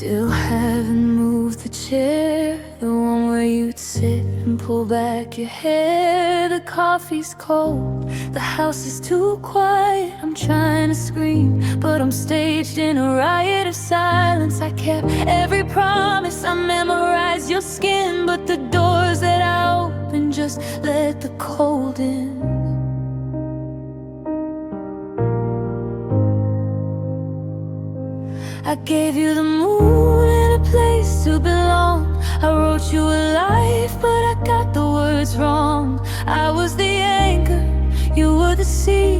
Still haven't moved the chair, the one where you'd sit and pull back your hair. The coffee's cold, the house is too quiet. I'm trying to scream, but I'm staged in a riot of silence. I kept every promise, I memorized your skin, but the doors that I opened just let the cold in. I gave you the moon and a place to belong. I wrote you a life, but I got the words wrong. I was the anchor, you were the sea,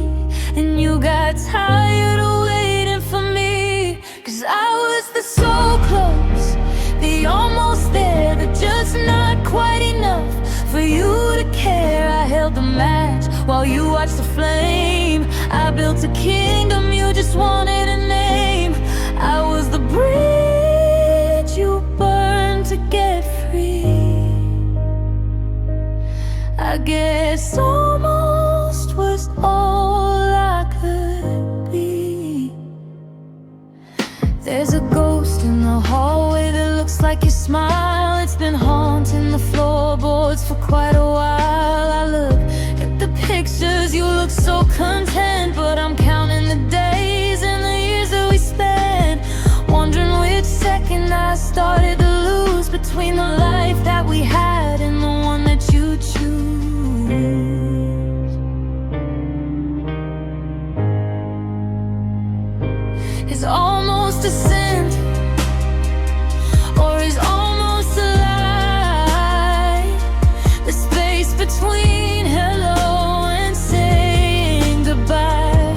and you got tired of waiting for me. 'Cause I was the so close, the almost there, the just not quite enough for you to care. I held the match while you watched the flame. I built a kingdom, you just wanted a name. I was the bridge you burned to get free. I guess almost was all I could be. There's a ghost in the hallway that looks like your smile. It's been haunting the floorboards for quite a while. I look at the pictures, you look so content, but I'm counting the days and the years that we spent, wondering which second I started to lose between the life that we had and the one that you choose. Is almost a sin, or is almost a lie? The space between hello and saying goodbye.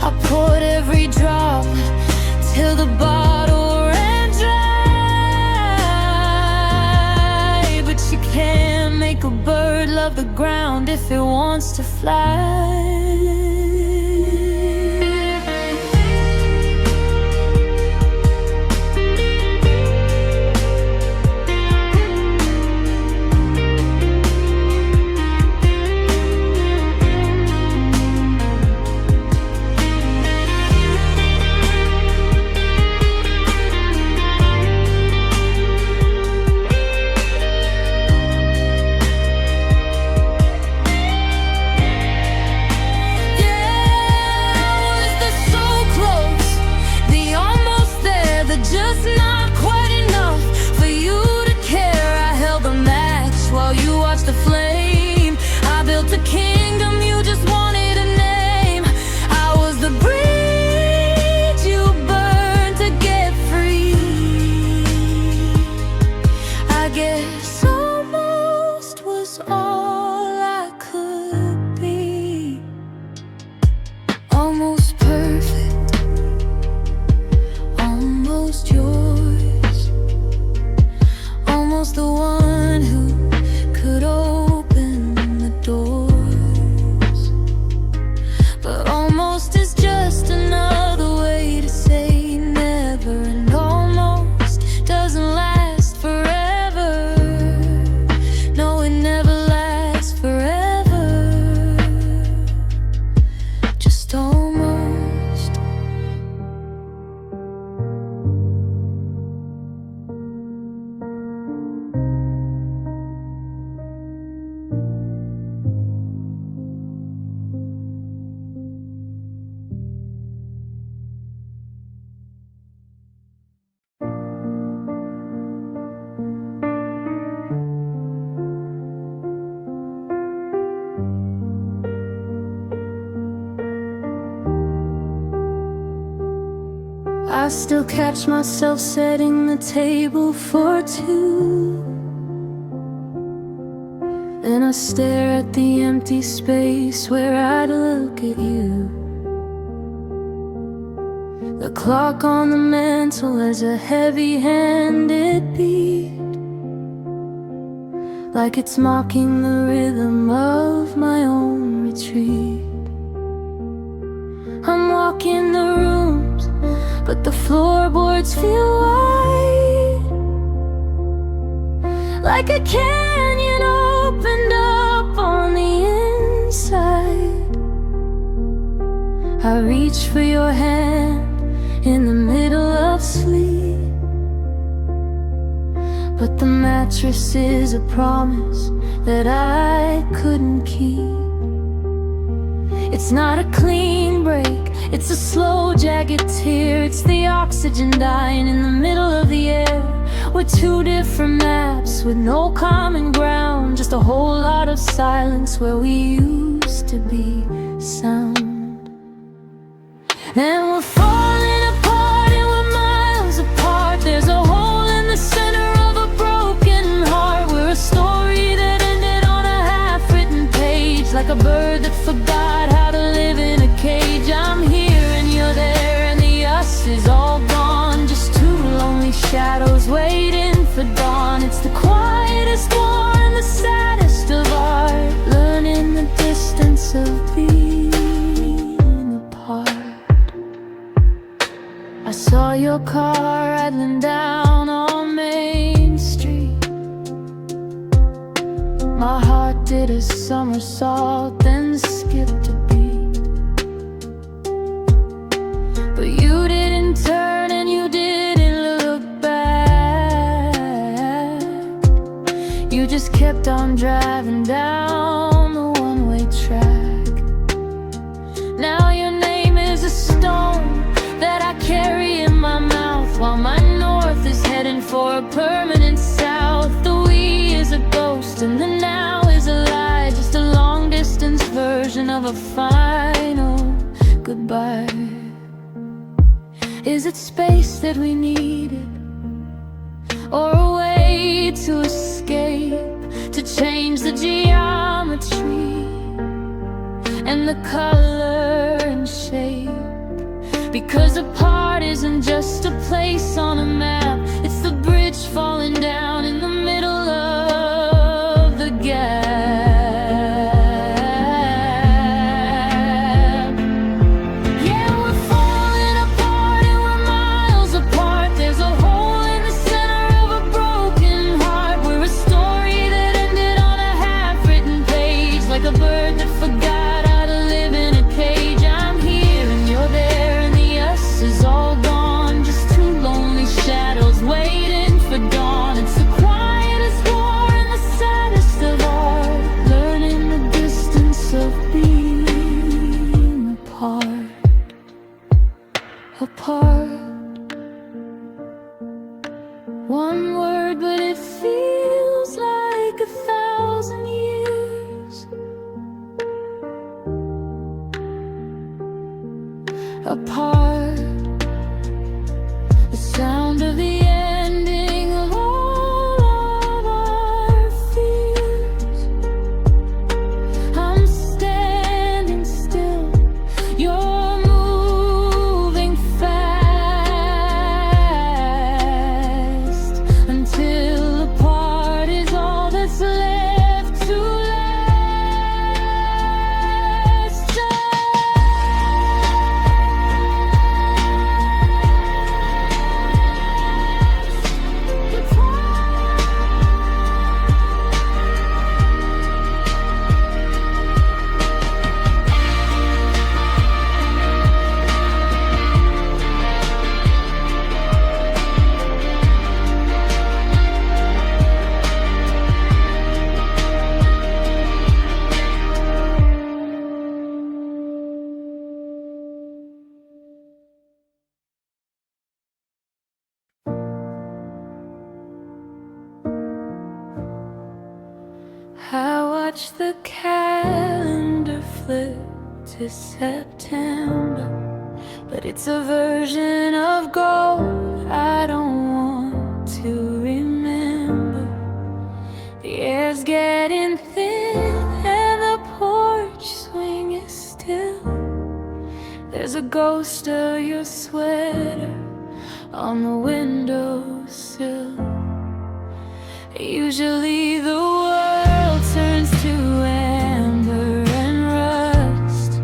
I poured every drop till the bottle ran dry. But you can't make a bird love the ground if it wants to fly. Just not quite enough for you to care. I held the match while you watched the flame. I built a kingdom, you just wanted a name. I was the bridge you burned to get free. I guess almost was all I could be. Almost perfect, almost yours, almost the one who could open the doors. But almost is just another way to say never, and almost doesn't last forever. No, it never lasts forever. Just almost. I still catch myself setting the table for two. Then I stare at the empty space where I'd look at you. The clock on the mantle has a heavy-handed beat, like it's mocking the rhythm of my own retreat. I'm walking the rooms, but the floorboards feel wide, like a canyon opened up on the inside. I reach for your hand in the middle sleep, but the mattress is a promise that I couldn't keep. It's not a clean break, it's a slow, jagged tear. It's the oxygen dying in the middle of the air. We're two different maps with no common ground, just a whole lot of silence where we used to be sound. And we're falling apart and we're miles apart. There's a hole in the center of a broken heart. We're a story that ended on a half-written page, like a bird that forgot how to live in a cage. I'm here and you're there, and the us is all gone. Just two lonely shadows waiting for dawn. It's the quietest war and the saddest of art, learning the distance of being apart. I saw your car idling down on Main Street. My heart did a somersault, then skipped a beat. But you didn't turn and you didn't look back. You just kept on driving down the one-way track. Now your name is a stone that I carry in my mouth, while my north is heading for a permanent south. The we is a ghost and the now is a lie, just a long-distance version of a final goodbye. Is it space that we needed, or a way to escape, to change the geometry and the color and shape? Because apart isn't just a place on a map, it's the bridge falling down in the middle of the gap. Yeah, we're falling apart and we're miles apart. There's a hole in the center of a broken heart. We're a story that ended on a half-written page, like a bird that forgot how to live in a cage. I'm here and you're there, is all gone, just two lonely shadows waiting for dawn. It's the quietest war and the saddest of art, learning the distance of being apart. Apart. One word, but it feels like 1,000 years. Apart. The sound of the ending of all of our fears. I'm standing still, you're moving fast, until apart is all that's left to last. I watch the calendar flip to September, but it's a version of gold I don't want to remember. The air's getting thin and the porch swing is still. There's a ghost of your sweater on the windowsill. Usually the world turns to amber and rust,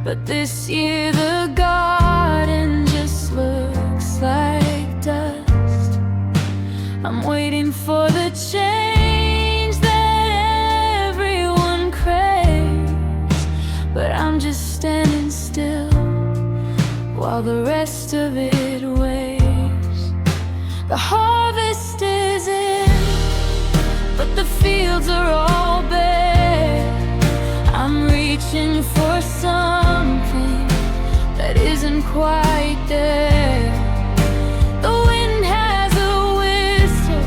but this year the garden just looks like dust. I'm waiting for the change that everyone craves, but I'm just standing still while the rest of it waits. The harvest is in, but the fields are all bare. I'm reaching for something that isn't quite there. The wind has a whistle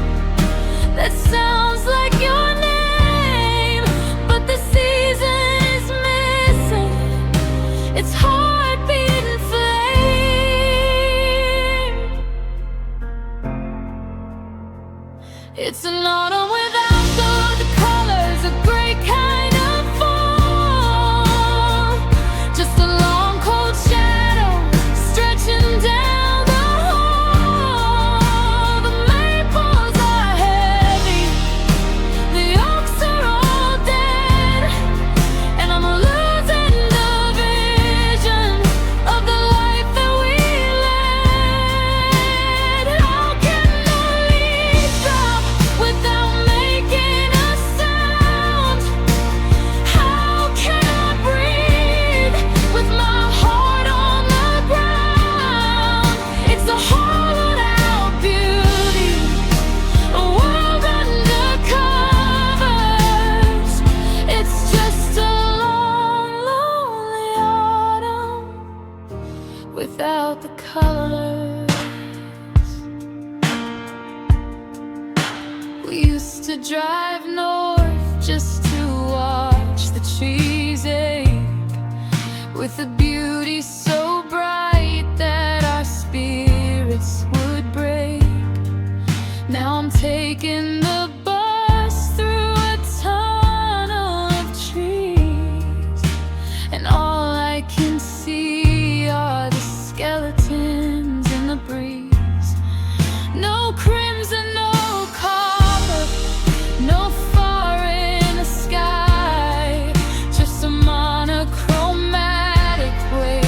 that sounds like your name, but the season is missing its heartbeat flame. It's an autumn without the colors, a gray kind of fall. Just a long cold shadow stretching down the hall. The maples are heavy, the oaks are all dead, and I'm losing the vision of the life that we led. How can the leaves drop without making a sound? How can I breathe with my heart on the ground? It's a hollowed out beauty, a world under covers. It's just a long, lonely autumn without the colors. We used to drive north just to watch the trees ache, with a beauty so bright that our spirits would break. Now I'm taking the bus through a tunnel of trees, and all I can see are the skeletons in the breeze. No crimson, no copper, no fire in the sky, just a monochromatic way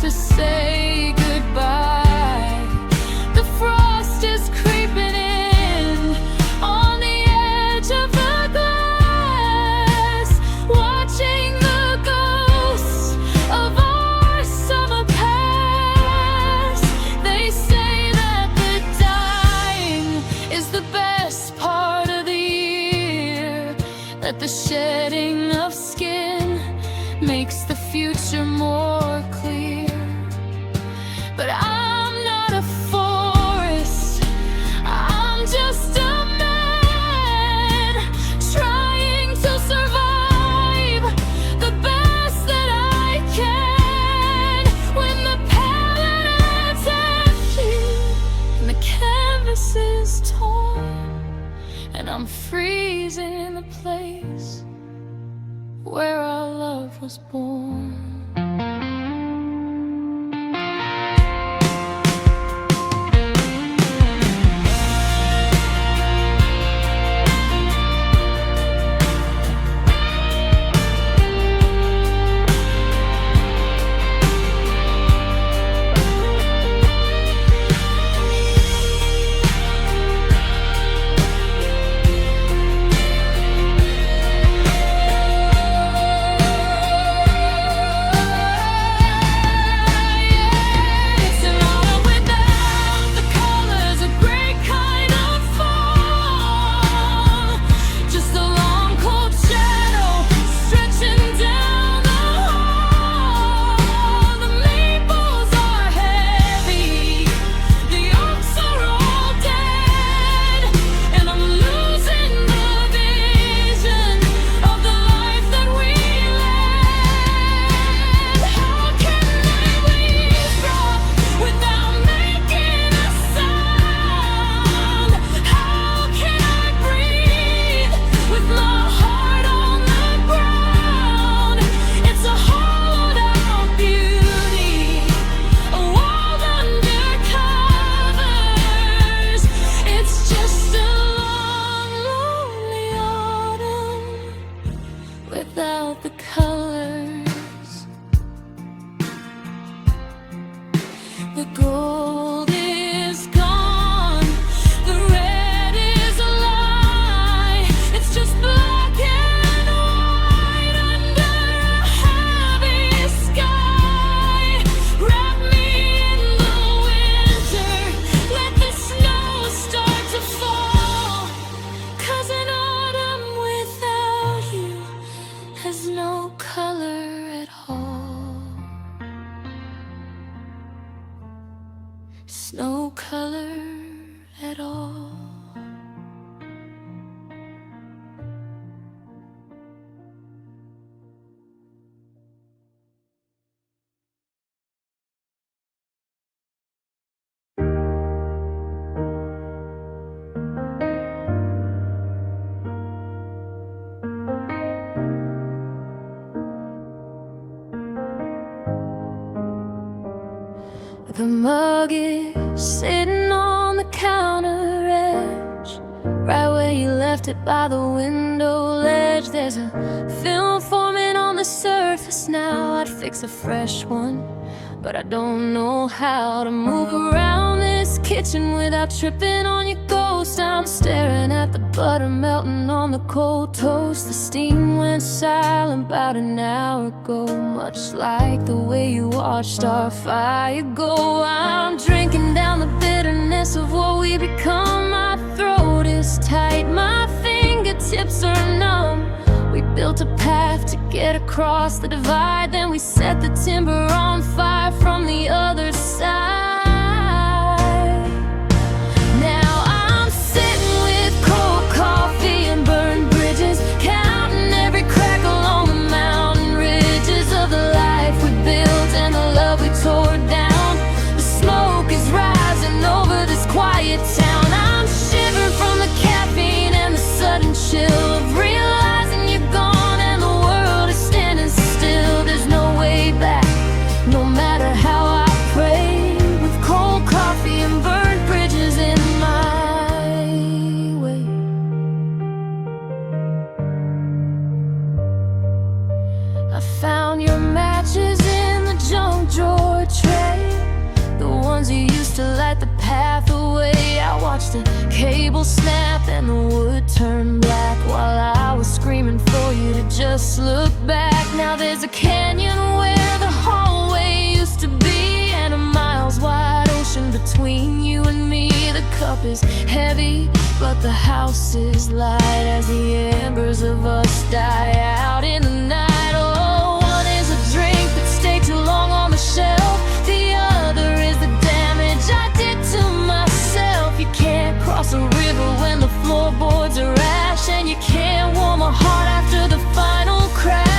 to say goodbye. The frost is creeping in on the edge of the glass, watching the ghosts of our summer past. They say that the dying is the best part of the year, that the shedding of skin makes the future more clear. But I'm not a forest, I'm just a man trying to survive the best that I can. When the palette's empty and the canvas is torn, and I'm freezing in the place where our love was born. no color at all. The mug is sitting on the counter edge, right where you left it by the window ledge. There's a film forming on the surface now. I'd fix a fresh one, but I don't know how to move around this kitchen without tripping on your ghost. I'm staring at the butter melting on the cold toast. The steam went silent about an hour ago, much like the way you watched our fire go. I'm drinking down the bitterness of what we become. My throat is tight, my fingertips are numb. We built a path to get across the divide, then we set the timber on fire from the other side. Now I'm sitting with cold coffee and burned bridges, counting every crack along the mountain ridges of the life we built and the love we tore down. The smoke is rising over this quiet town. I'm shivering from the caffeine and the sudden chill of realizing you're gone and the world is standing still. There's no way back, no matter how I pray, with cold coffee and burned bridges in my way. I found your matches in the junk drawer tray, the ones you used to light the path away. I watched the cable snap and the wood turn black while I was screaming for you to just look back. Now there's a canyon where the hallway used to be, and a miles wide ocean between you and me. The cup is heavy, but the house is light as the embers of us die out in the night. Oh, one is a drink that stayed too long on the shelf, the other is the damage I did to myself. You can't cross a river when the floorboards are ash, and you can't warm a heart after the final crash.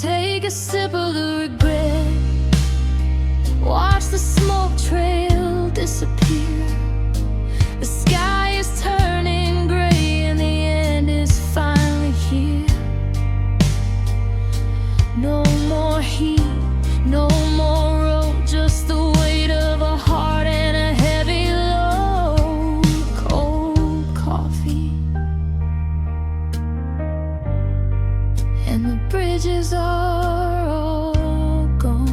Take a sip of the regret, watch the smoke trail disappear. The sky is turning gray and the end is finally here. No more heat, no more road, just the weight of a heart and a heavy load. Cold coffee and the bridges are all gone.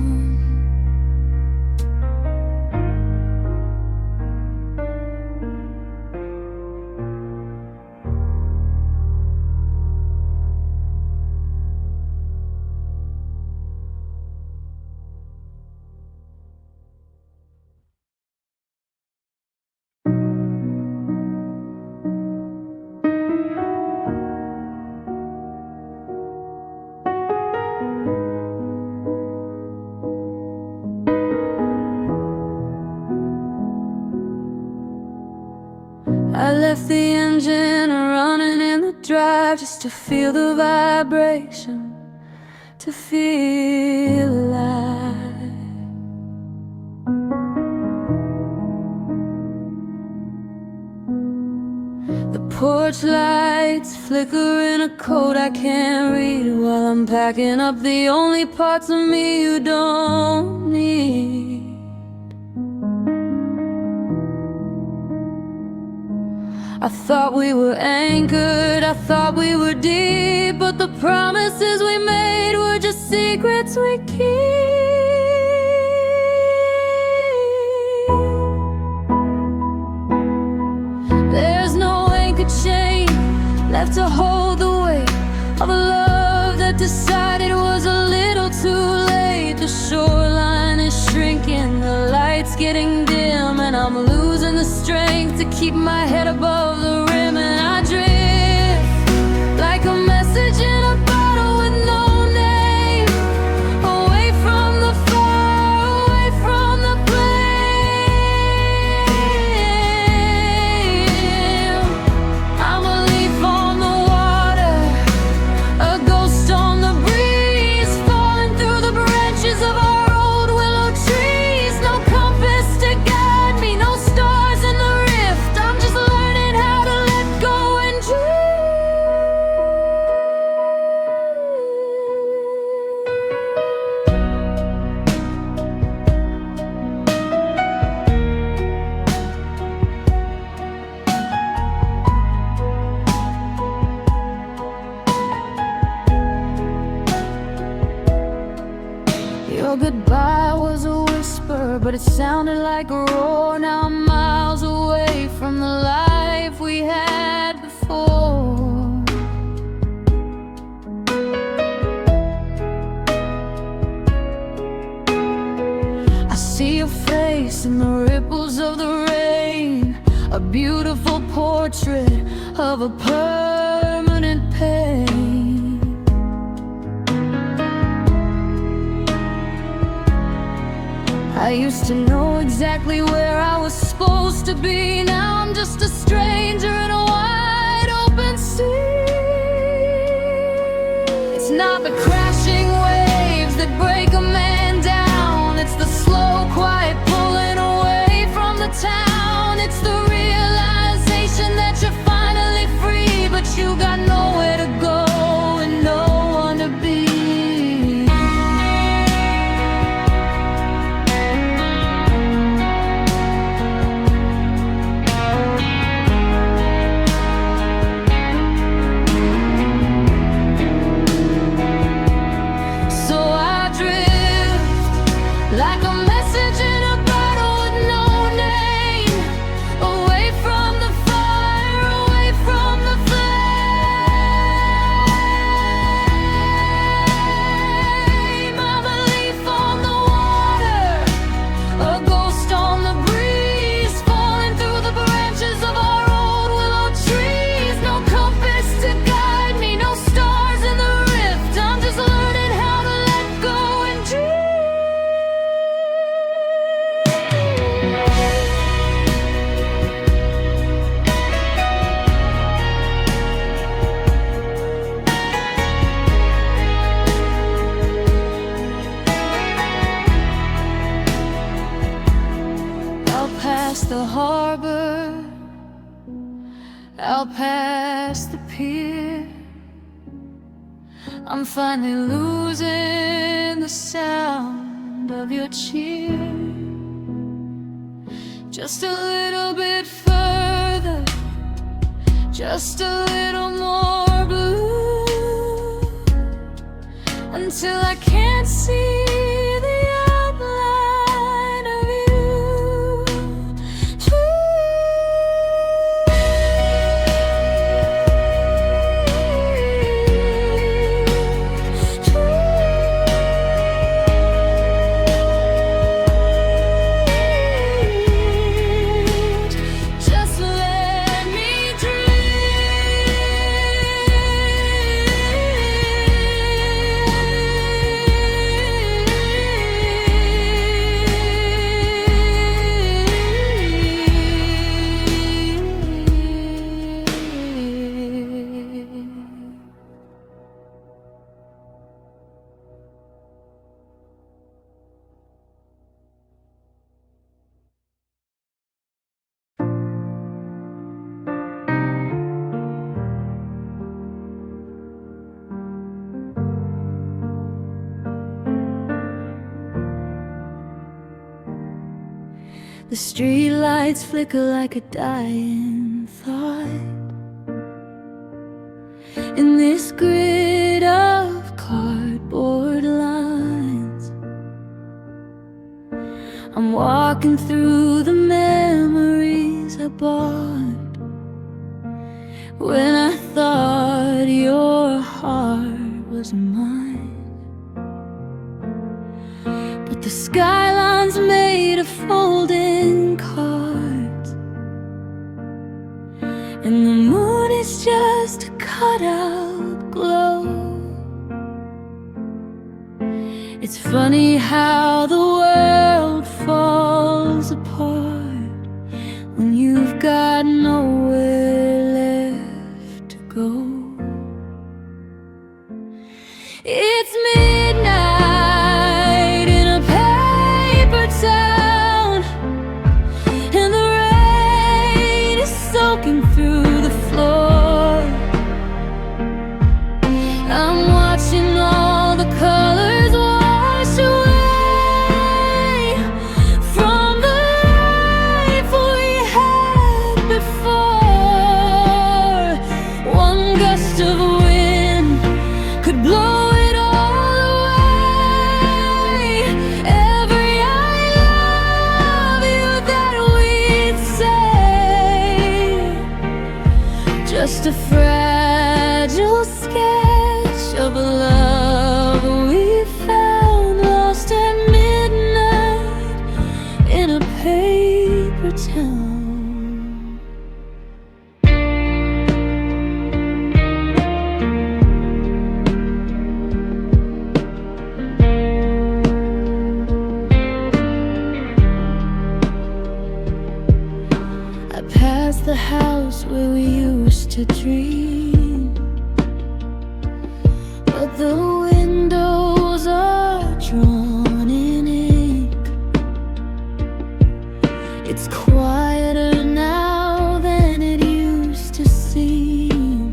alive, just to feel the vibration, to feel alive. The porch lights flicker in a code I can't read while I'm packing up the only parts of me you don't need. I thought we were anchored, I thought we were deep, but the promises we made were just secrets we keep. There's no anchor chain left to hold the weight of a love that decided it was a little too late. The shoreline is shrinking, the light's getting dim, and I'm losing the strength to keep my head above the rim. And I drift like a message in a bottle with no name, away from the fire, away from the flame. I'm a leaf on the water, a ghost on the breeze, falling through the branches of our old willow trees. No compass to guide me, no stars in the rift. I'm just learning how to let go and dream. Your goodbye was a whisper, but it sounded like a roar. Now I'm miles away from the life we had before. I see your face in the ripples of the rain, a beautiful portrait of a permanent pain. I used to know exactly where I was supposed to be. Now I'm just a stranger in a wide open sea. It's not the crashing waves that break a man down, it's the slow, quiet pulling away from the town. It's the realization that you're finally free, but you got nowhere to go and no one to be. Like a message in a bottle with no name, away from the fire, away from the flame. I'm a leaf on the water, a ghost on the breeze, falling through the branches of our old willow trees. No compass to guide me, no stars in the rift. I'm just learning how to let go and dream. Out past the harbor, out past the pier, I'm finally losing the sound of your cheer. Just a little bit further, just a little more blue, until I can't see the outline of you. Just let me dream. The streetlights flicker like a dying thought. In this grid of cardboard lines, I'm walking through the memories I bought when I thought your heart was mine. But the skyline's made of folding cards, and the moon is just a cutout glow. It's funny how the world falls apart when you've got nowhere left to go. It's midnight in a paper town, and the rain is soaking through the floor. I'm watching all the colors wash away from the life we had before. One gust of wind could blow it all away. Every I love you that we'd say, just a fragile sketch of a love we found lost at midnight in a paper town. I passed the house where we used to dream, but the windows are drawn in ink. It's quieter now than it used to seem,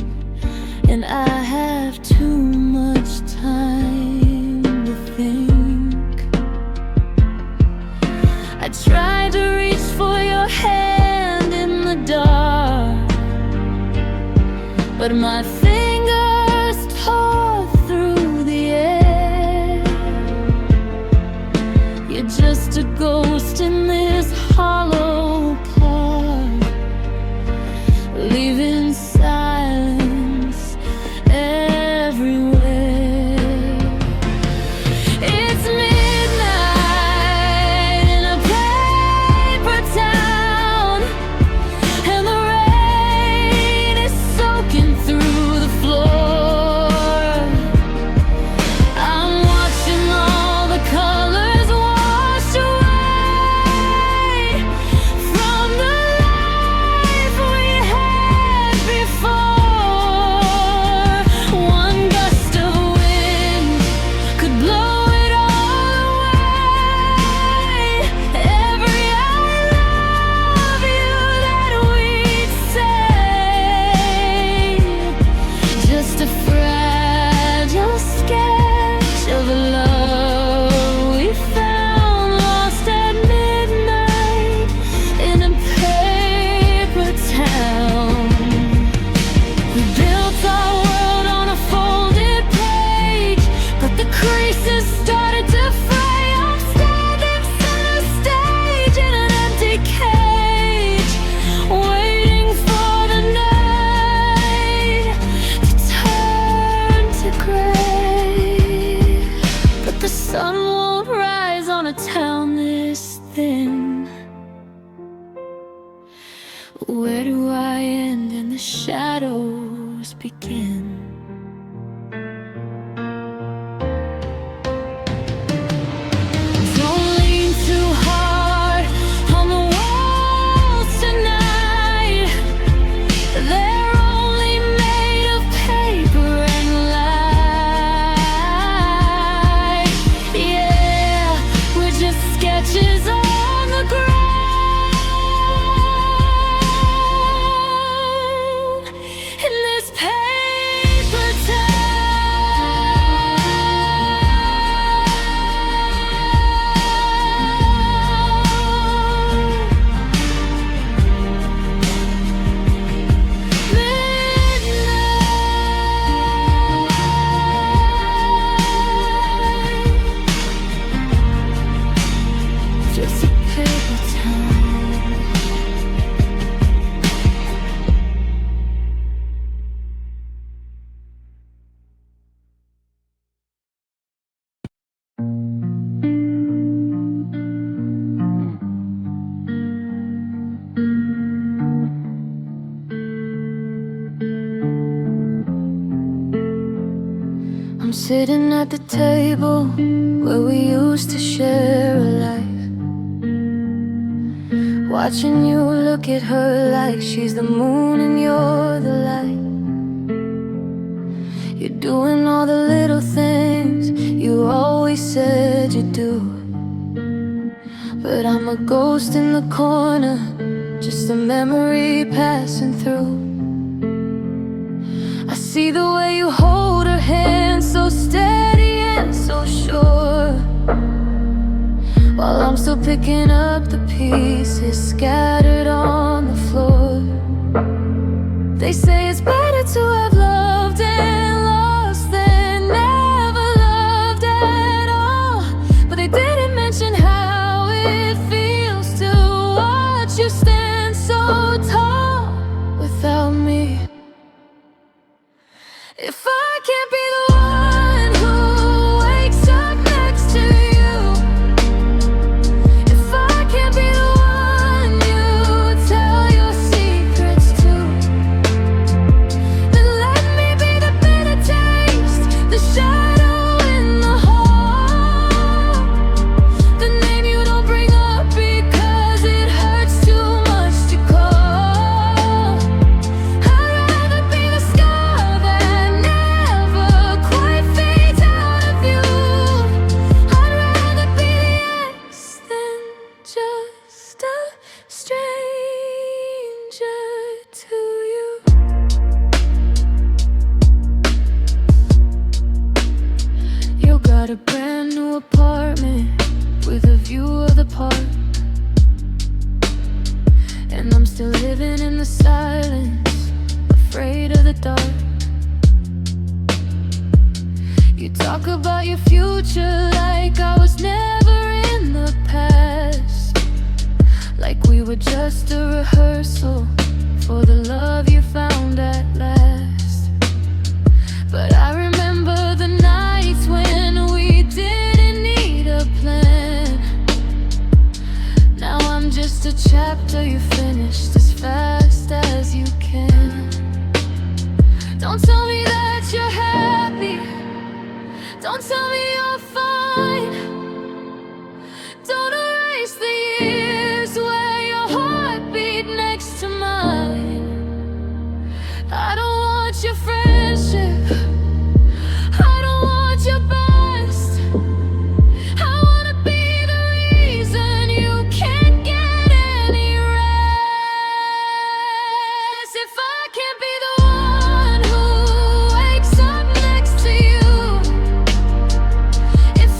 and I have too much time to think. I tried to reach for your hand in the dark, but my fingers tore through the air. You're just a ghost in this hollow park, leaving silence everywhere. It's midnight in a paper town, and the rain is soaking through the floor. I'm watching all the colors wash away from the life we had before. One gust of wind could blow it all away. Every I love you that we'd say, just a fragile sketch of a love we found lost at midnight in a paper town. We built our world on a folded page, but the creases started to fray. I'm standing center stage in an empty cage, waiting for the night to turn to gray. But the sun won't rise on a town this thin. Where do I end and the shadows begin? Don't lean too hard on the walls tonight. They're only made of paper and light. Yeah, we're just sketches on the ground in this paper I'm sitting at the table where we used to share a life, watching you look at her like she's the moon and you're the light. You're doing all the little things you always said you'd do, but I'm a ghost in the corner, just a memory passing through. I see the way you hold her hand, so steady and so sure, while I'm still picking up the pieces scattered on the floor. They say it's better to have loved and lost than never loved at all, but they didn't mention how it feels to watch you stand so tall without me. If I can't be the one who wakes up next to you, if I can't be the one you tell your secrets to, then let me be the bitter taste, the shadow in the hall, the name you don't bring up because it hurts too much to call. I'd rather be the scar that never quite fades out of you. I'd rather be the ex than just a stranger to you. You got a brand new apartment with a view of the park, and I'm still living in the silence, afraid of the dark. You talk about your future like I was never in the past, like we were just a rehearsal for the love you found at last. But I remember the nights when we didn't need a plan. Now I'm just a chapter you finished as fast as you can. Don't tell me that you're happy, don't tell me you're fine. Don't erase the years where your heart beat next to mine. I don't want your friendship, I don't want your best. I wanna be the reason you can't get any rest. If I can't be the one who wakes up next to you, if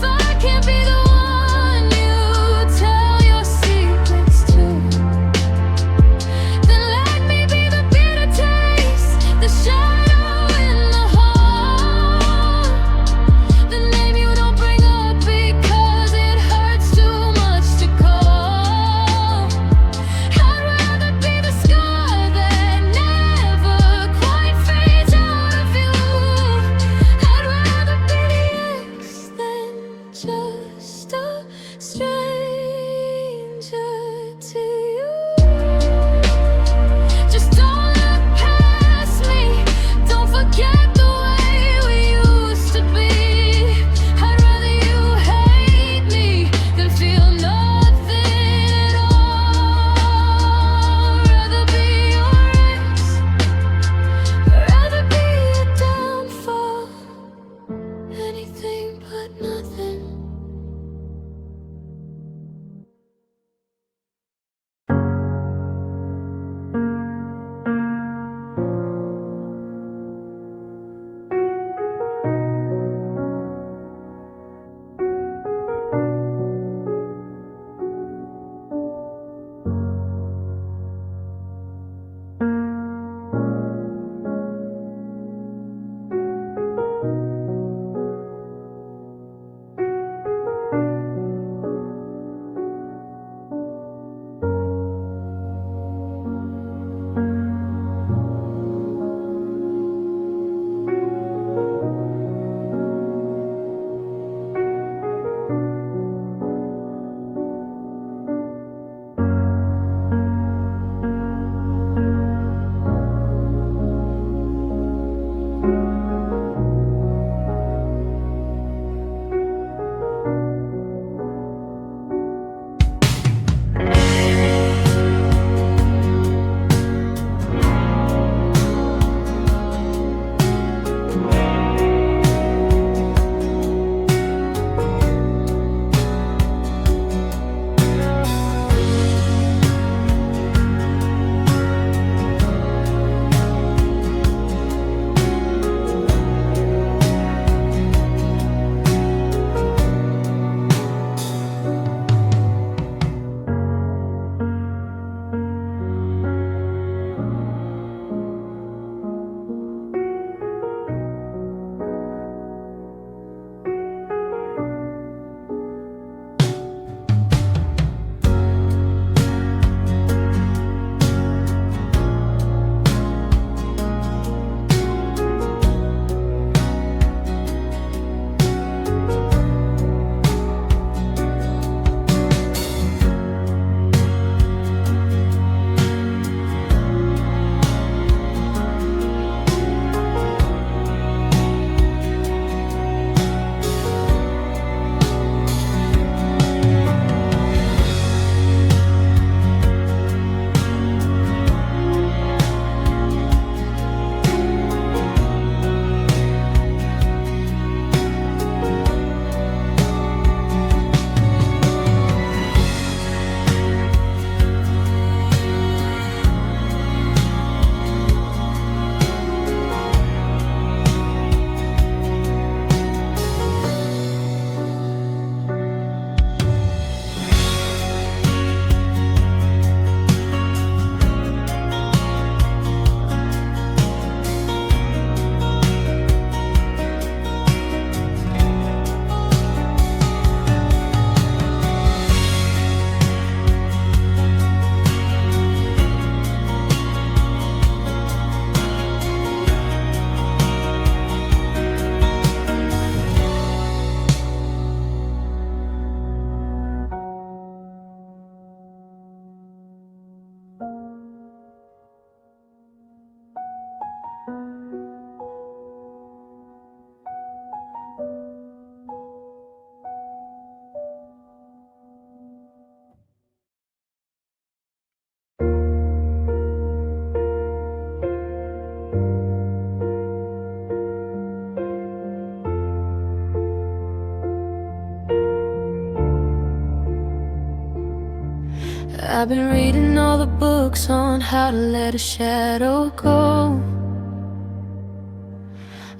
I've been reading all the books on how to let a shadow go.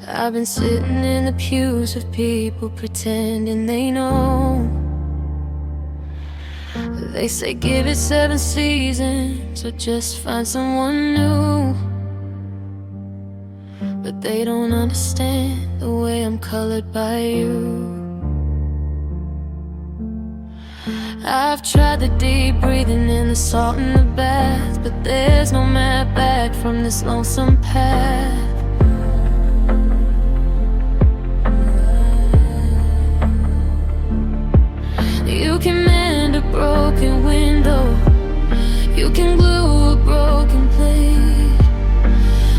I've been sitting in the pews of people pretending they know. They say give it 7 seasons or just find someone new. But they don't understand the way I'm colored by you. I've tried the deep breathing and the salt in the bath, but there's no map back from this lonesome path. You can mend a broken window, you can glue a broken plate,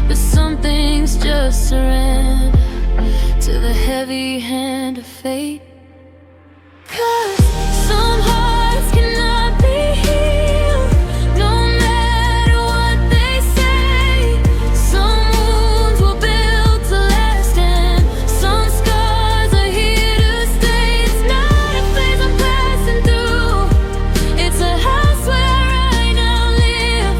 but some things just surrender to the heavy hand of fate. 'Cause some hearts cannot be healed, no matter what they say. Some wounds were built to last, and some scars are here to stay. It's not a phase I'm passing through, it's a house where I now live.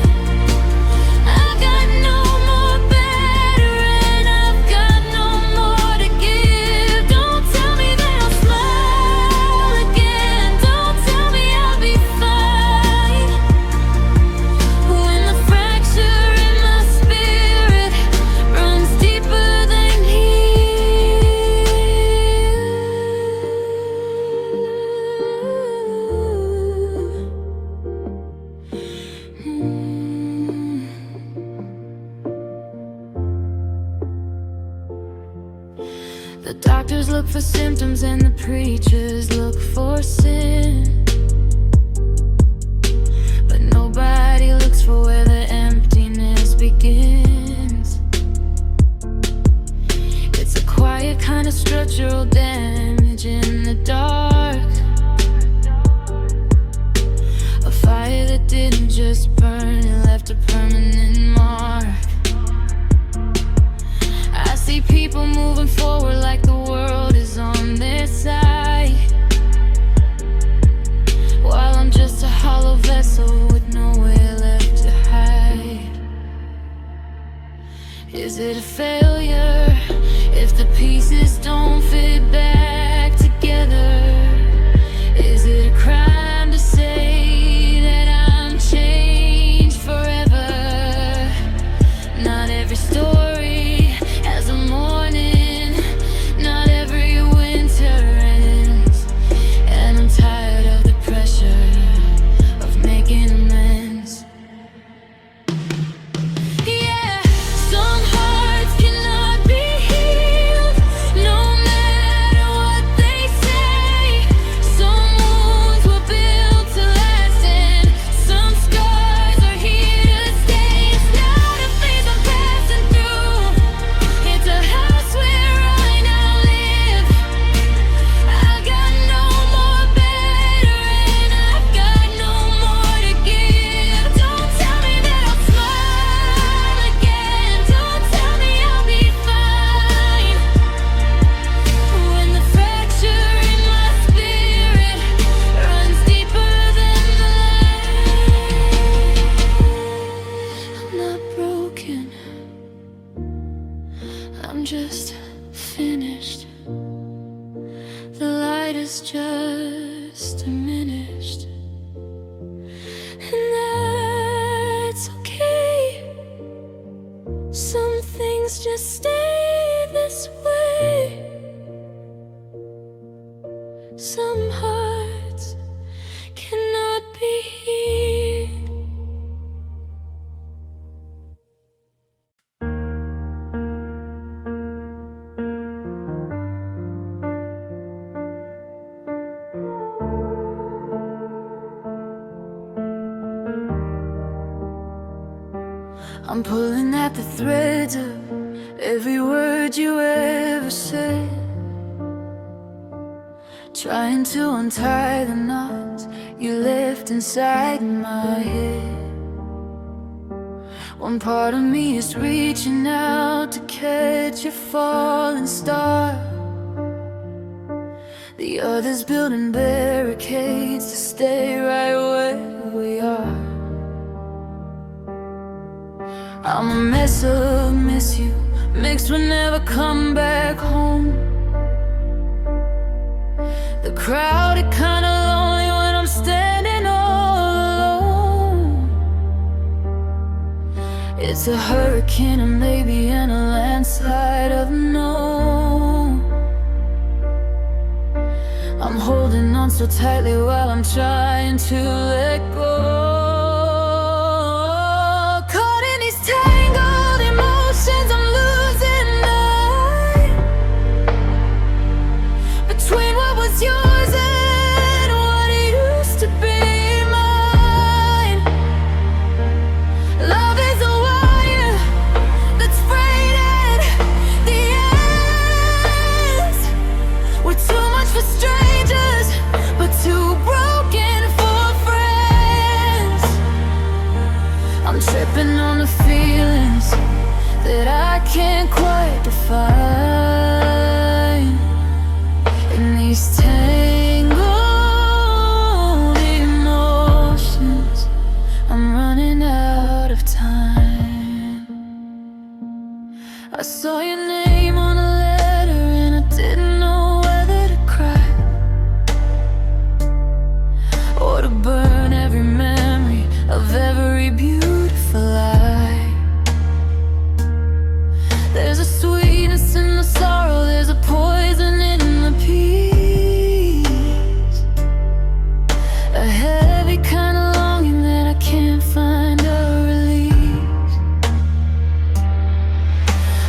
I've got no more better, and I've got no more to give. Don't tell me that I'll smile again, don't tell me I'll be fine, when the fracture in my spirit runs deeper than The doctors look for symptoms and the preachers look for sin, but nobody looks for where the emptiness begins. It's a quiet kind of structural damage in the dark, a fire that didn't just burn, it left a permanent mark. I see people moving forward like the world is on their side, while I'm just a hollow vessel with nowhere left to hide. Is it a failure if the pieces don't fit back together? Is it a crime to say that I'm changed forever? Not every story has a morning, not every winter ends, and I'm tired of the pressure of making amends. Yeah, some hearts cannot be healed, no matter what they say. Some wounds were built to last, and some scars are here to stay. It's not a phase I'm passing through, it's a house where I now live. I've got no more better, and I've got no more to give. Don't tell me that I'll smile again, don't tell me I'll be fine, when the fracture in my spirit runs deeper than the light. I'm not broken, I'm just finished. The light is just diminished, and that's okay. Some things just stay this way. Some hearts cannot be healed. I'm pulling at the threads of every word you ever said, trying to untie the knots you left inside my head. One part of me is reaching out to catch a falling star, The others building barricades to stay right where we are. I'm a mess of miss you, mixed with never come back home. The crowded kinda lonely when I'm standing all alone. It's a hurricane and maybe in a landslide of no. I'm holding on so tightly while I'm trying to let go. Caught in these tangled emotions, I'm losing night between what was yours and what used to be mine. Love is a wire that's frayed at the ends. We're too much for strangers, but too broken for friends. I'm tripping on the feelings that I can't quite define. In these tangled emotions, I'm running out of time. I saw your name on a letter and I didn't know whether to cry or to burn every memory of every beautiful lie. There's a sweetness in the sorrow, there's a poison in the peace. A heavy kind of longing that I can't find a release.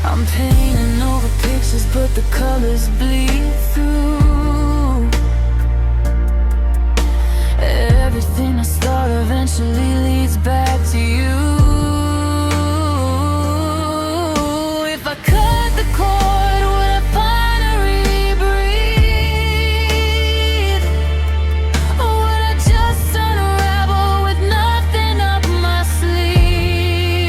I'm painting over pictures, but the colors bleed through. Everything I start eventually leads back to you. If I cut the cord, would I finally breathe? Or would I just unravel with nothing up my sleeve?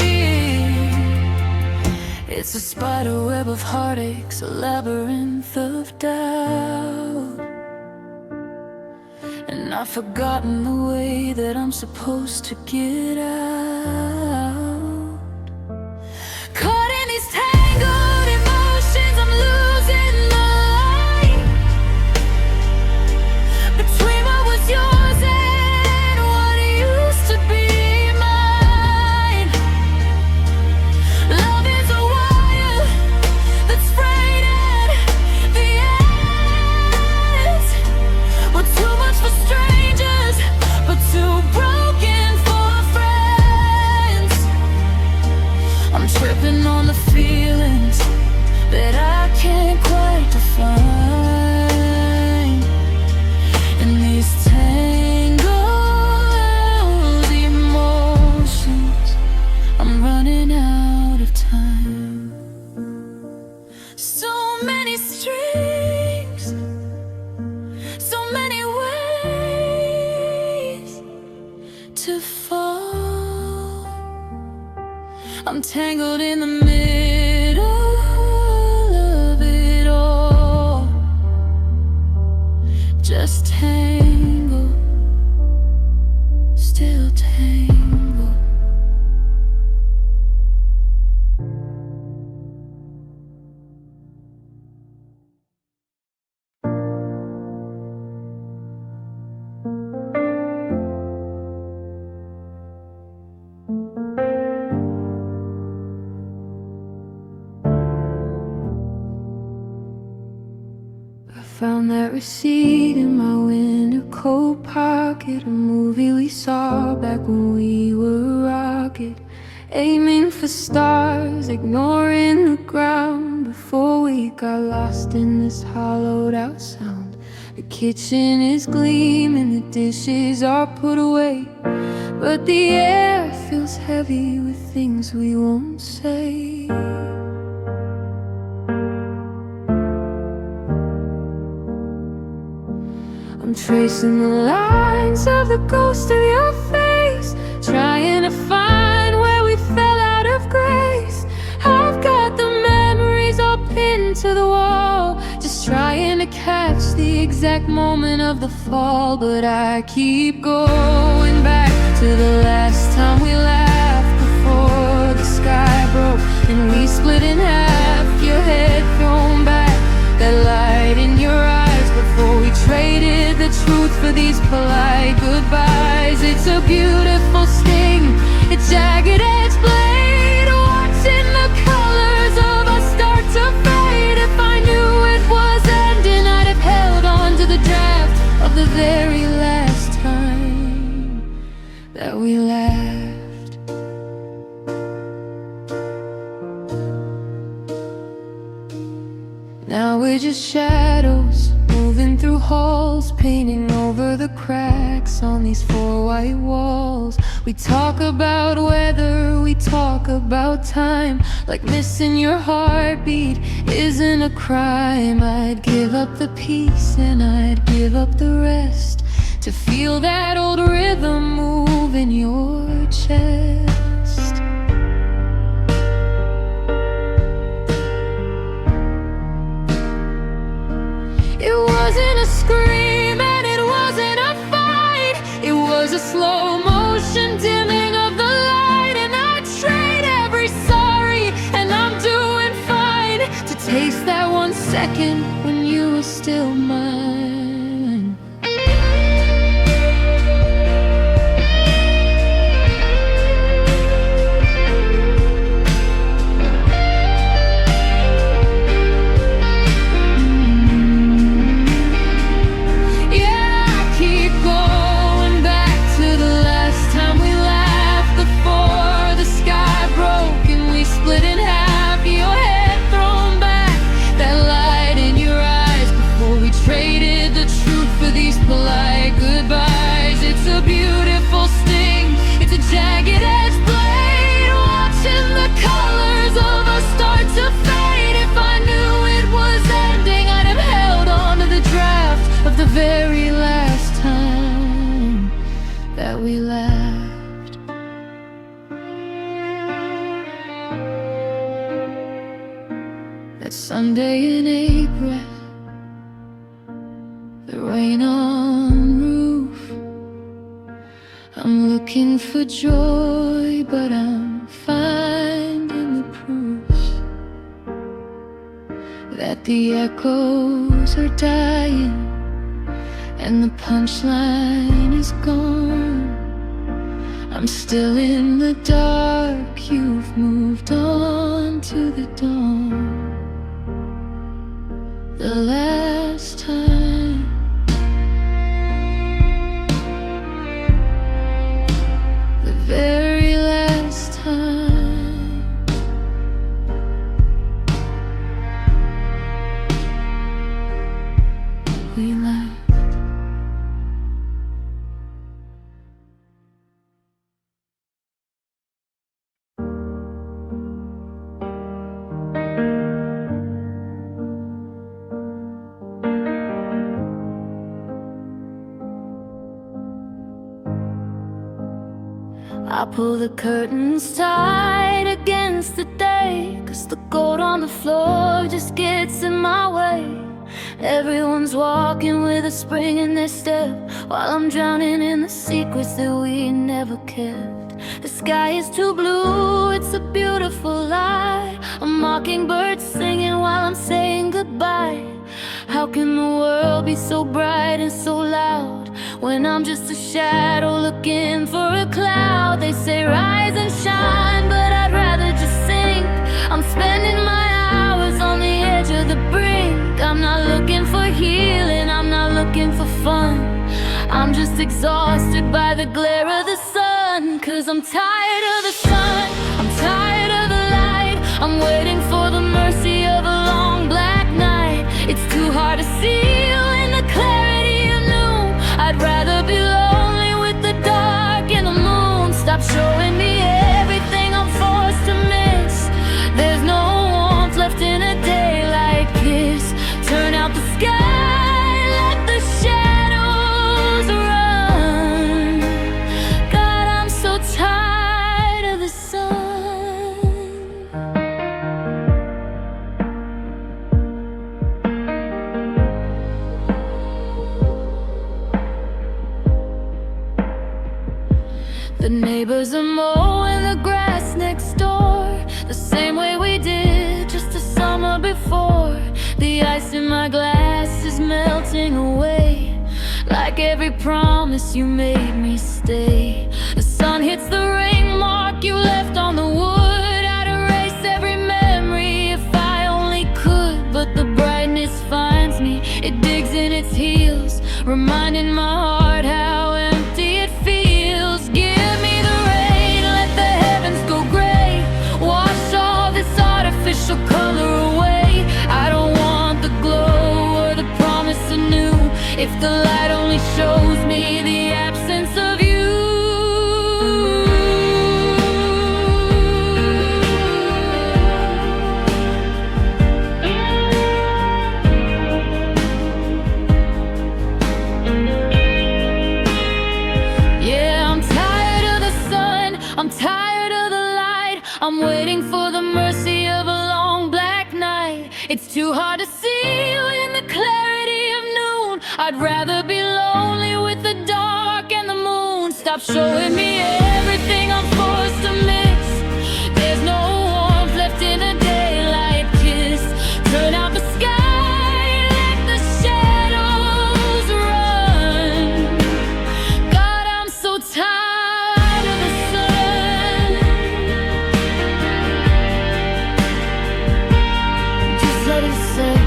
It's a spider web of heartaches, a labyrinth of doubt. And I've forgotten the way that I'm supposed to get out. Caught in these tangled emotions, I'm losing the light between what was yours and what used to be mine. Love is a wire that's frayed at the ends. We're too much for strangers, but too broken for friends. I'm tripping on the feelings that I can't quite define. In these tangled emotions, I'm running out of time. So many strings, so many ways to fall. I'm tangled in the middle of it all. Just tangled, still tangled. I found that receipt in my winter coat pocket, a movie we saw back when we were a rocket, aiming for stars, ignoring the ground before we got lost in this hollowed out sound. The kitchen is gleaming, the dishes are put away, but the air feels heavy with things we won't say. I'm tracing the lines of the ghost of your face, trying to find where we fell out of grace. I've got the memories all pinned to the wall, just trying to catch the exact moment of the fall, but I keep going back to the last time we laughed before the sky broke and we split in half. Your head thrown back, that light in your eyes before we traded the truth for these polite goodbyes. It's a beautiful sting, a jagged edge blade, watching the colors of us start to fade. If I knew it was ending, I'd have held on to the draft of the very last time that we laughed. Now we're just shadows moving through halls, painting over the cracks on these four white walls. We talk about weather, we talk about time, like missing your heartbeat isn't a crime. I'd give up the peace and I'd give up the rest to feel that old rhythm move in your chest. It wasn't a scream and it wasn't a fight. It was a slow motion dimming of the light. And I'd trade every sorry and I'm doing fine to taste that 1 second when you were still mine. Polite goodbyes. It's a beautiful sting, it's a jagged edge blade, watching the colors of us start to fade. If I knew it was ending, I'd have held on to the draft of the very last time that we laughed. That Sunday in April, the rain on roof. I'm looking for joy, but I'm finding the proofs that the echoes are dying and the punchline is gone. I'm still in the dark, you've moved on to the dawn. The last time very last time we laughed. I pull the curtains tight against the day, 'cause the gold on the floor just gets in my way. Everyone's walking with a spring in their step, while I'm drowning in the secrets that we never kept. The sky is too blue, it's a beautiful lie. A mockingbird singing while I'm saying goodbye. How can the world be so bright and so loud when I'm just a shadow looking for a cloud? They say rise and shine, but I'd rather just sink. I'm spending my hours on the edge of the brink. I'm not looking for healing, I'm not looking for fun. I'm just exhausted by the glare of the sun. 'Cause I'm tired of the sun, I'm tired of the light. I'm waiting for the mercy of a long black night. It's too hard to see you in the clarity of noon. I'd rather be lonely with the dark and the moon. Stop showing me everything I'm forced to miss. There's no warmth left in a day like this. Turn out the sky, let the shadows run. God, I'm so tired of the sun. neighbors are mowing the grass next door, the same way we did just a summer before. The ice in my glass is melting away, like every promise you made me stay. The sun hits the ring mark you left on the wood. I'd erase every memory if I only could, but the brightness finds me, it digs in its heels, reminding my heart how empty it feels. Give me the rain, let the heavens go gray, wash all this artificial color away. I don't want the glow or the promise anew if the light only shows me the absence of you. I'm tired of the light, I'm waiting for the mercy of a long black night. It's too hard to see you in the clarity of noon. I'd rather be lonely with the dark and the moon. Stop showing me everything I'm forced to miss. There's no warmth left in a daylight kiss. Turn out the sky, let the shadows run. God, I'm so tired of the sun. Just let it set.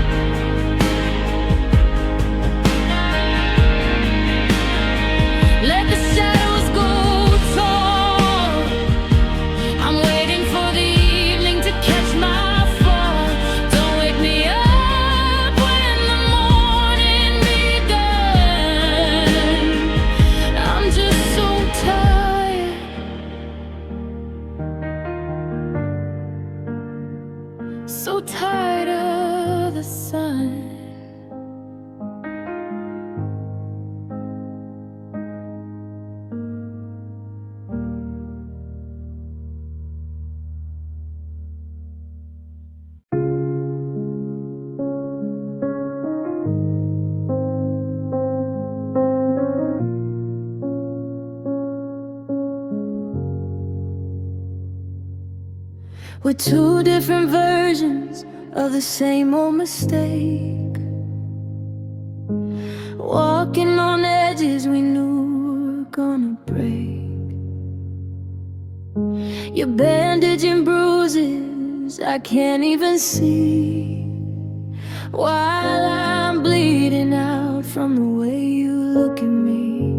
Let the shadows go tall. I'm waiting for the evening to catch my fall. Don't wake me up when the morning begun. I'm just so tired, so tired of the sun. We're two different versions of the same old mistake, walking on edges we knew were gonna break. Your bandaging bruises I can't even see, while I'm bleeding out from the way you look at me.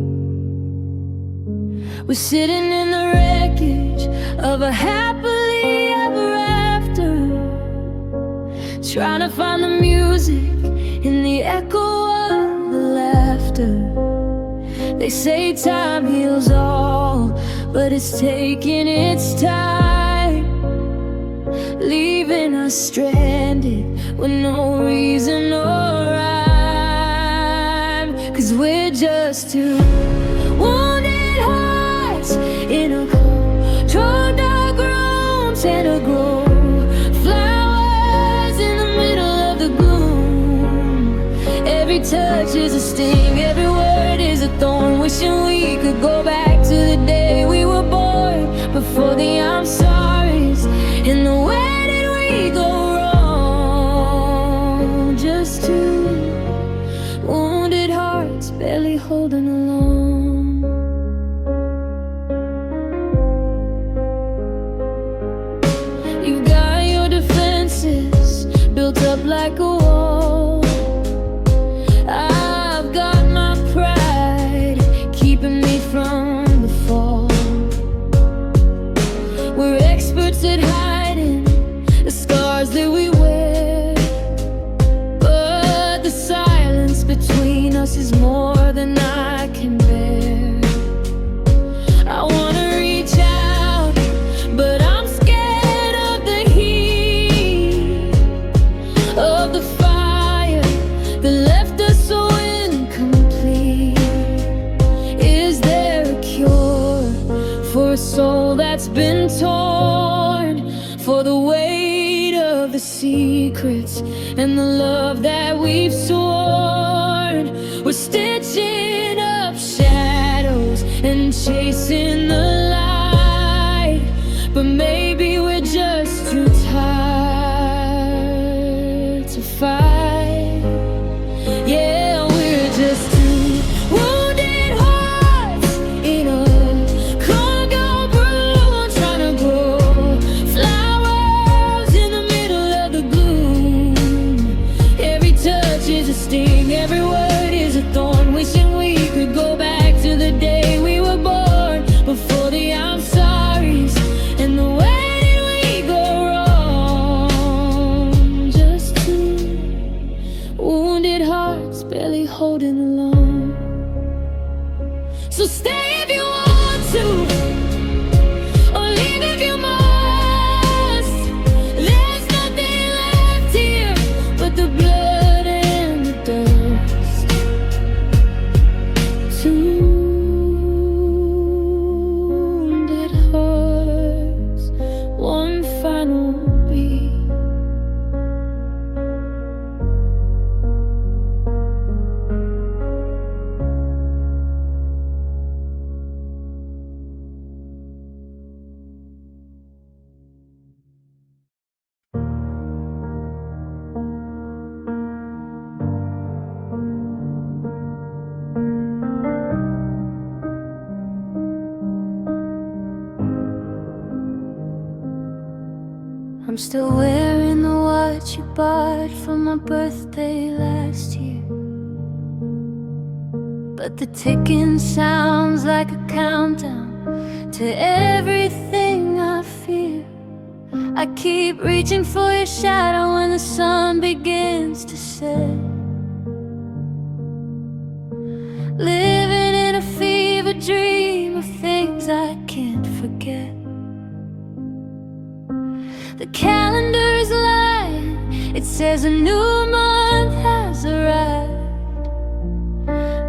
We're sitting in the wreckage of a happily ever after, trying to find the music in the echo of the laughter. They say time heals all, but it's taking its time, leaving us stranded with no reason or rhyme. 'Cause we're just two wounded hearts in a cold dark room, and a grow flowers in the middle of the gloom. Every touch is a sting, every word is a thorn, wishing we could go back to the day we were born, before the I'm sorry's and the where did we go wrong. Just two wounded hearts barely holding along. You've got your defenses built up like a wall. I've got my pride keeping me from the fall. We're experts at hiding the scars that we wear, but the silence between us is more than I can bear. I wanna reach out, but I'm scared of the heat of the fire that left us so incomplete. Is there a cure for a soul that's been torn, for the weight of the secrets and the love that we've sworn? We're stitching up shadows and chasing the light. barely holding alone. So stay if you want to, or leave if you must. There's nothing left here but the blood and the dust. Wounded hearts, one final beat. I'm still wearing the watch you bought for my birthday last year, but the ticking sounds like a countdown to everything I fear. I keep reaching for your shadow when the sun begins to set, living in a fever dream of things I can't forget. The calendar's lying, it says a new month has arrived,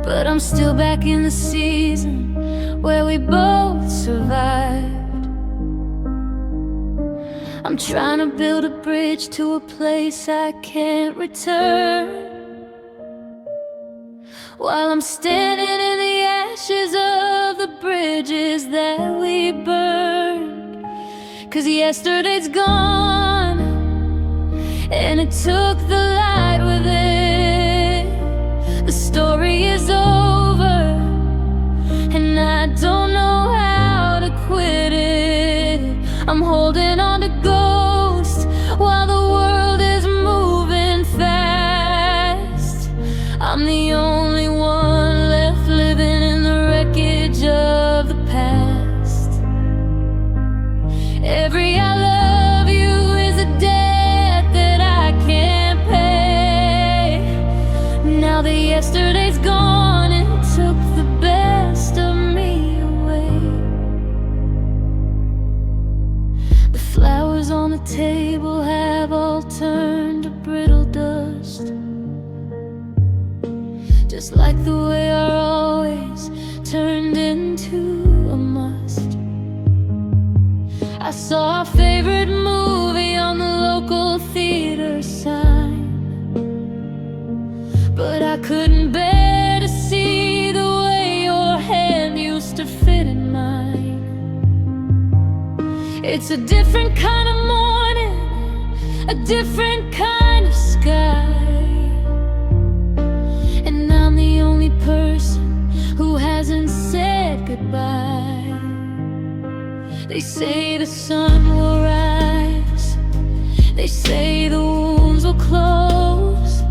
but I'm still back in the season where we both survived. I'm trying to build a bridge to a place I can't return, while I'm standing in the ashes of the bridges that we burned. 'Cause yesterday's gone, and it took the light with it. The story is over, and I don't know how to quit it. I'm holding on to ghosts while the world is moving fast. I'm the only one left living in the wreckage of the past. Every I love you is a debt that I can't pay. Now that yesterday's gone and took the best of me away. The flowers on the table have all turned to brittle dust, just like the way our always turned into a must. I saw our favorite movie on the local theater sign, but I couldn't bear to see the way your hand used to fit in mine. It's a different kind of morning, a different kind of sky, and I'm the only person who hasn't said goodbye. They say the sun will rise, they say the wounds will close,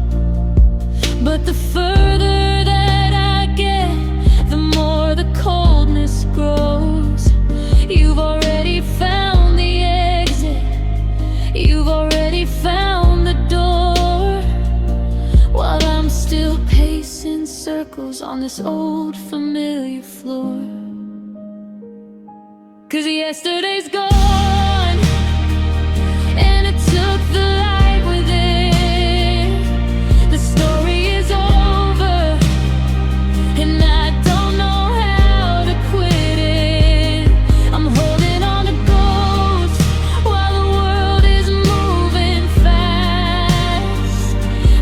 but the further that I get, the more the coldness grows. You've already found the exit, you've already found the door, while I'm still pacing circles on this old familiar floor. 'Cause yesterday's gone, and it took the light with it. The story is over, and I don't know how to quit it. I'm holding on to ghosts while the world is moving fast.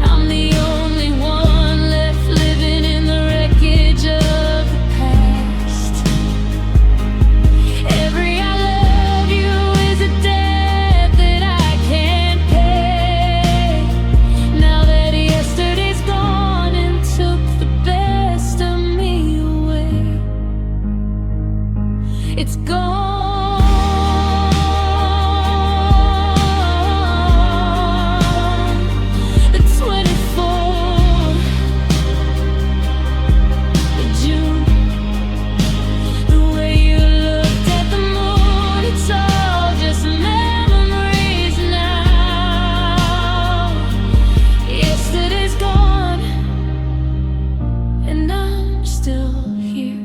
I'm the only one left living in the wreckage of the past. Every I love you still here.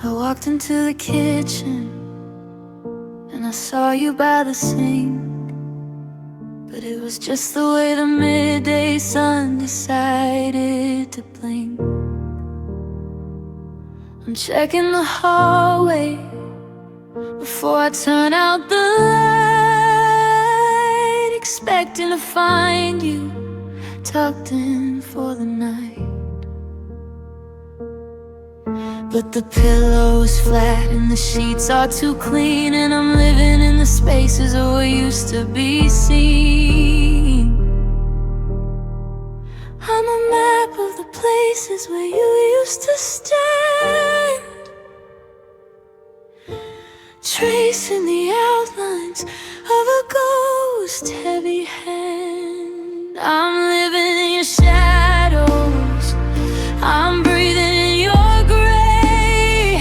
I walked into the kitchen and I saw you by the sink, but it was just the way the midday sun decided to blink. I'm checking the hallway before I turn out the light, expecting to find you tucked in for the night. But the pillow's flat and the sheets are too clean, and I'm living in the spaces where we used to be seen. I'm a map of the places where you used to stand, tracing the outlines of a ghost heavy hand. I'm living in your shadows, I'm breathing in your gray,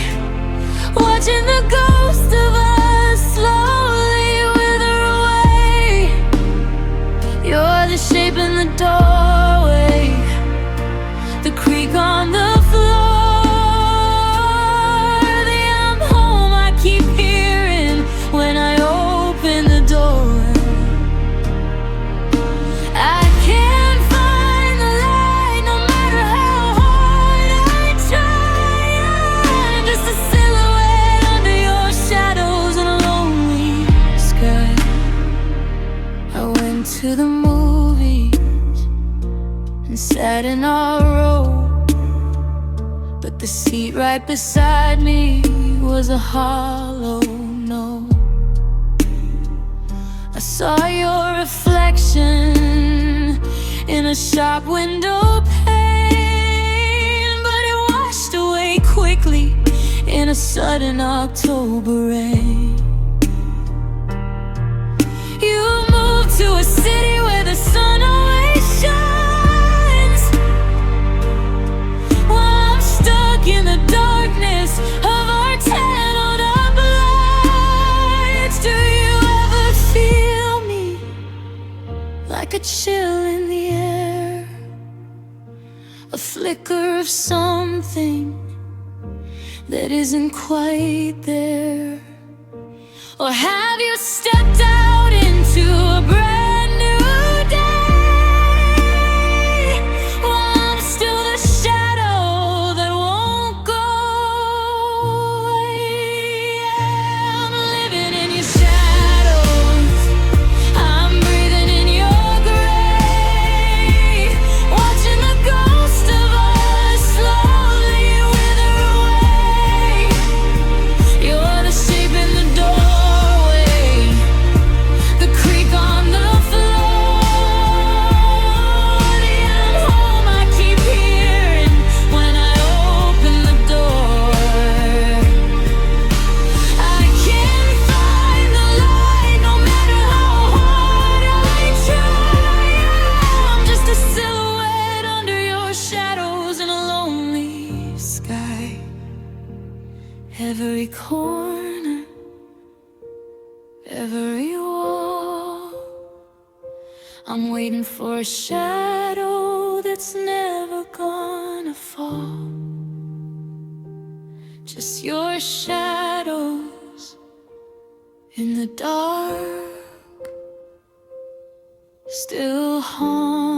watching the ghost of us slowly wither away. You're the shape in the doorway, the creak on the floor, the I'm home I keep hearing when I open the door. I can't find the light no matter how hard I try. I'm just a silhouette under your shadows in a lonely sky. I went to the movies and sat in our row, but the seat right beside me was a hollow no. I saw your reflection in a shop window pane, but it washed away quickly in a sudden October rain. You moved to a city where the sun always shines, while I'm stuck in the darkness of our tunneled up lights. Do you ever feel me like a chill in the air, a flicker of something that isn't quite there? Or have you stepped out into a brand new day, while I'm still the shadow that won't go away? I'm living in your shadows, I'm breathing in your grave, watching the ghost of us slowly wither away. You're the shape in the doorway, the creak on the floor, the I'm home I keep hearing when I open the door. I can't find the light no matter how hard I try. I'm just a silhouette under your shadows in a lonely sky. Every corner, every wall, I'm waiting for a shadow that's never gonna fall. Just your shadows in the dark, still haunt